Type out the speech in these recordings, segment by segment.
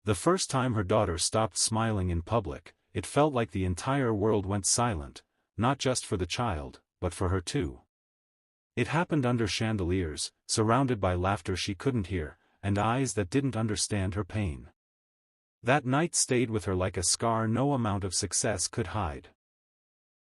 The first time her daughter stopped smiling in public, it felt like the entire world went silent, not just for the child, but for her too. It happened under chandeliers, surrounded by laughter she couldn't hear, and eyes that didn't understand her pain. That night stayed with her like a scar no amount of success could hide.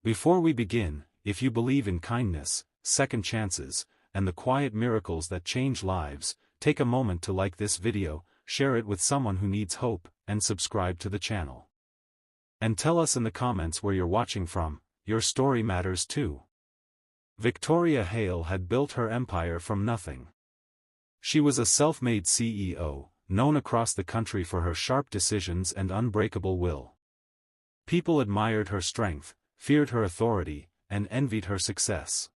Before we begin, if you believe in kindness, second chances, and the quiet miracles that change lives, take a moment to like this video, share it with someone who needs hope, and subscribe to the channel. And tell us in the comments where you're watching from. Your story matters too. Victoria Hale had built her empire from nothing. She was a self-made CEO, known across the country for her sharp decisions and unbreakable will. People admired her strength, feared her authority, and envied her success.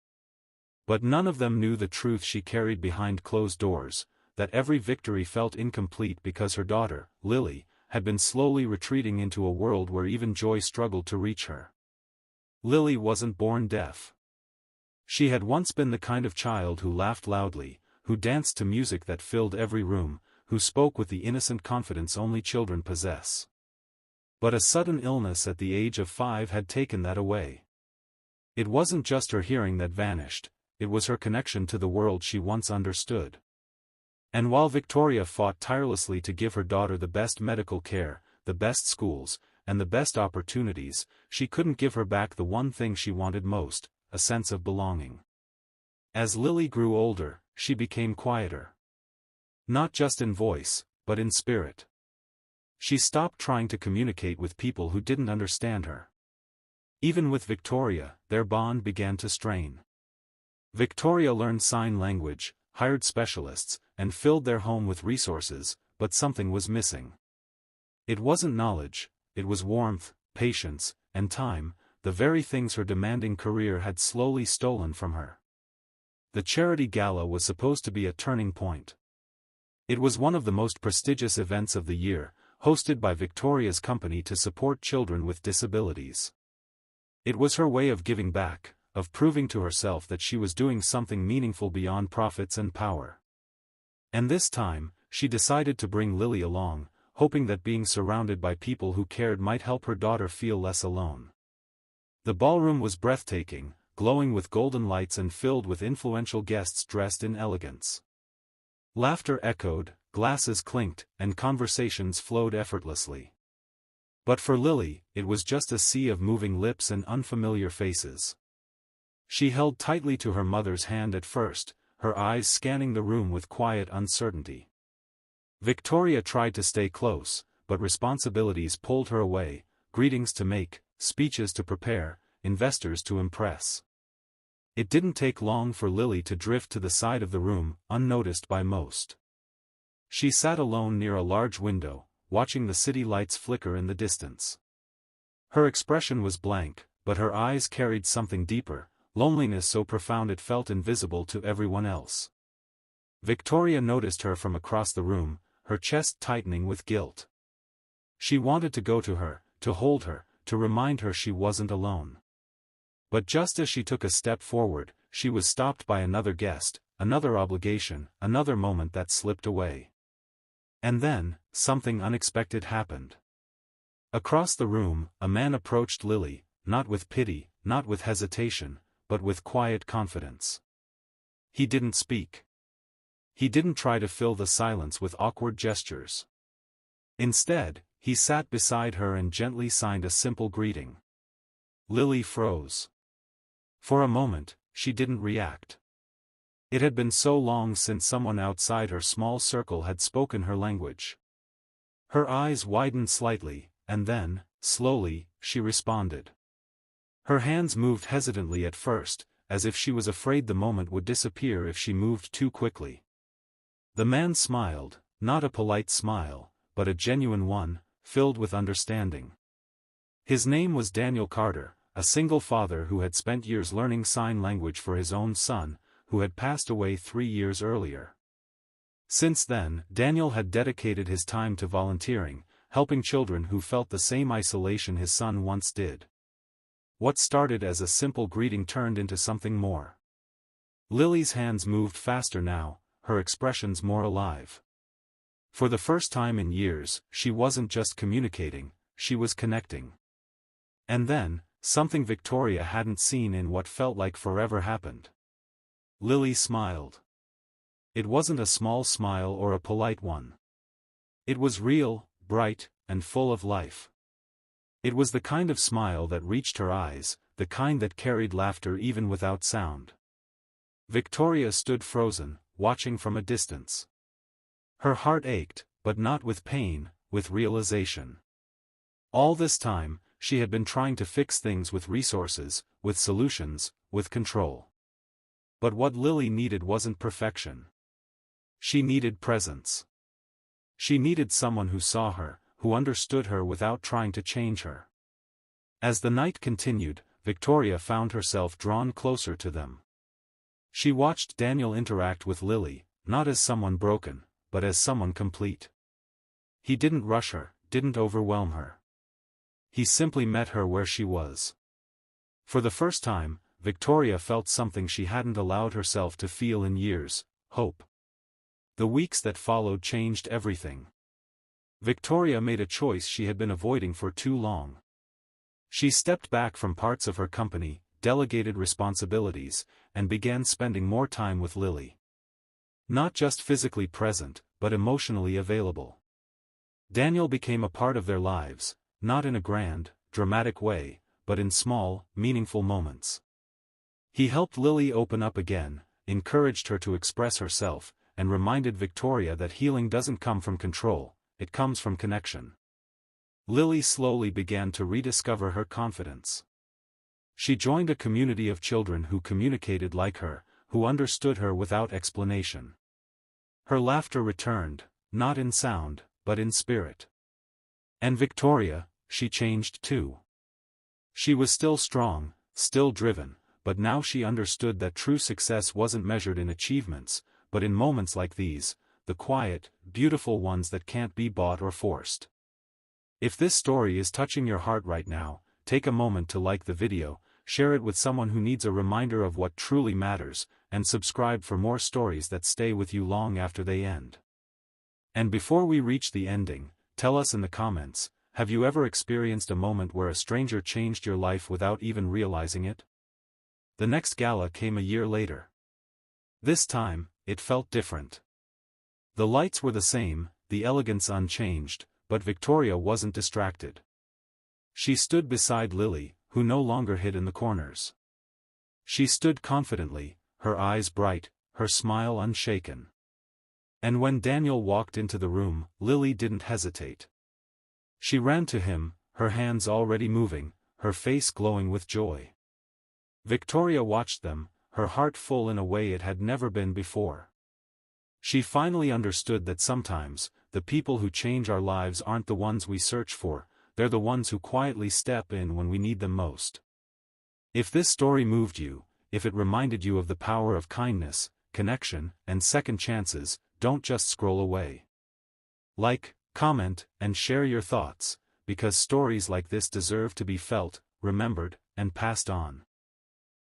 But none of them knew the truth she carried behind closed doors, that every victory felt incomplete because her daughter, Lily, had been slowly retreating into a world where even joy struggled to reach her. Lily wasn't born deaf. She had once been the kind of child who laughed loudly, who danced to music that filled every room, who spoke with the innocent confidence only children possess. But a sudden illness at the age of 5 had taken that away. It wasn't just her hearing that vanished, it was her connection to the world she once understood. And while Victoria fought tirelessly to give her daughter the best medical care, the best schools, and the best opportunities, she couldn't give her back the one thing she wanted most, a sense of belonging. As Lily grew older, she became quieter. Not just in voice, but in spirit. She stopped trying to communicate with people who didn't understand her. Even with Victoria, their bond began to strain. Victoria learned sign language, hired specialists, and filled their home with resources, but something was missing. It wasn't knowledge, it was warmth, patience, and time, the very things her demanding career had slowly stolen from her. The charity gala was supposed to be a turning point. It was one of the most prestigious events of the year, hosted by Victoria's company to support children with disabilities. It was her way of giving back, of proving to herself that she was doing something meaningful beyond profits and power. And this time, she decided to bring Lily along, hoping that being surrounded by people who cared might help her daughter feel less alone. The ballroom was breathtaking, glowing with golden lights and filled with influential guests dressed in elegance. Laughter echoed, glasses clinked, and conversations flowed effortlessly. But for Lily, it was just a sea of moving lips and unfamiliar faces. She held tightly to her mother's hand at first, her eyes scanning the room with quiet uncertainty. Victoria tried to stay close, but responsibilities pulled her away, greetings to make, speeches to prepare, investors to impress. It didn't take long for Lily to drift to the side of the room, unnoticed by most. She sat alone near a large window, watching the city lights flicker in the distance. Her expression was blank, but her eyes carried something deeper, loneliness so profound it felt invisible to everyone else. Victoria noticed her from across the room, her chest tightening with guilt. She wanted to go to her, to hold her, to remind her she wasn't alone. But just as she took a step forward, she was stopped by another guest, another obligation, another moment that slipped away. And then, something unexpected happened. Across the room, a man approached Lily, not with pity, not with hesitation, but with quiet confidence. He didn't speak. He didn't try to fill the silence with awkward gestures. Instead, he sat beside her and gently signed a simple greeting. Lily froze. For a moment, she didn't react. It had been so long since someone outside her small circle had spoken her language. Her eyes widened slightly, and then, slowly, she responded. Her hands moved hesitantly at first, as if she was afraid the moment would disappear if she moved too quickly. The man smiled, not a polite smile, but a genuine one, filled with understanding. His name was Daniel Carter, a single father who had spent years learning sign language for his own son, who had passed away 3 years earlier. Since then, Daniel had dedicated his time to volunteering, helping children who felt the same isolation his son once did. What started as a simple greeting turned into something more. Lily's hands moved faster now, her expressions more alive. For the first time in years, she wasn't just communicating, she was connecting. And then, something Victoria hadn't seen in what felt like forever happened. Lily smiled. It wasn't a small smile or a polite one. It was real, bright, and full of life. It was the kind of smile that reached her eyes, the kind that carried laughter even without sound. Victoria stood frozen, watching from a distance. Her heart ached, but not with pain, with realization. All this time, she had been trying to fix things with resources, with solutions, with control. But what Lily needed wasn't perfection. She needed presence. She needed someone who saw her, who understood her without trying to change her. As the night continued, Victoria found herself drawn closer to them. She watched Daniel interact with Lily, not as someone broken, but as someone complete. He didn't rush her, didn't overwhelm her. He simply met her where she was. For the first time, Victoria felt something she hadn't allowed herself to feel in years: hope. The weeks that followed changed everything. Victoria made a choice she had been avoiding for too long. She stepped back from parts of her company, delegated responsibilities, and began spending more time with Lily. Not just physically present, but emotionally available. Daniel became a part of their lives, not in a grand, dramatic way, but in small, meaningful moments. He helped Lily open up again, encouraged her to express herself, and reminded Victoria that healing doesn't come from control, it comes from connection. Lily slowly began to rediscover her confidence. She joined a community of children who communicated like her, who understood her without explanation. Her laughter returned, not in sound, but in spirit. And Victoria, she changed too. She was still strong, still driven, but now she understood that true success wasn't measured in achievements, but in moments like these, the quiet, beautiful ones that can't be bought or forced. If this story is touching your heart right now, take a moment to like the video, share it with someone who needs a reminder of what truly matters, and subscribe for more stories that stay with you long after they end. And before we reach the ending, tell us in the comments, have you ever experienced a moment where a stranger changed your life without even realizing it? The next gala came a year later. This time, it felt different. The lights were the same, the elegance unchanged, but Victoria wasn't distracted. She stood beside Lily, who no longer hid in the corners. She stood confidently, her eyes bright, her smile unshaken. And when Daniel walked into the room, Lily didn't hesitate. She ran to him, her hands already moving, her face glowing with joy. Victoria watched them, her heart full in a way it had never been before. She finally understood that sometimes, the people who change our lives aren't the ones we search for, they're the ones who quietly step in when we need them most. If this story moved you, if it reminded you of the power of kindness, connection, and second chances, don't just scroll away. Like, comment, and share your thoughts, because stories like this deserve to be felt, remembered, and passed on.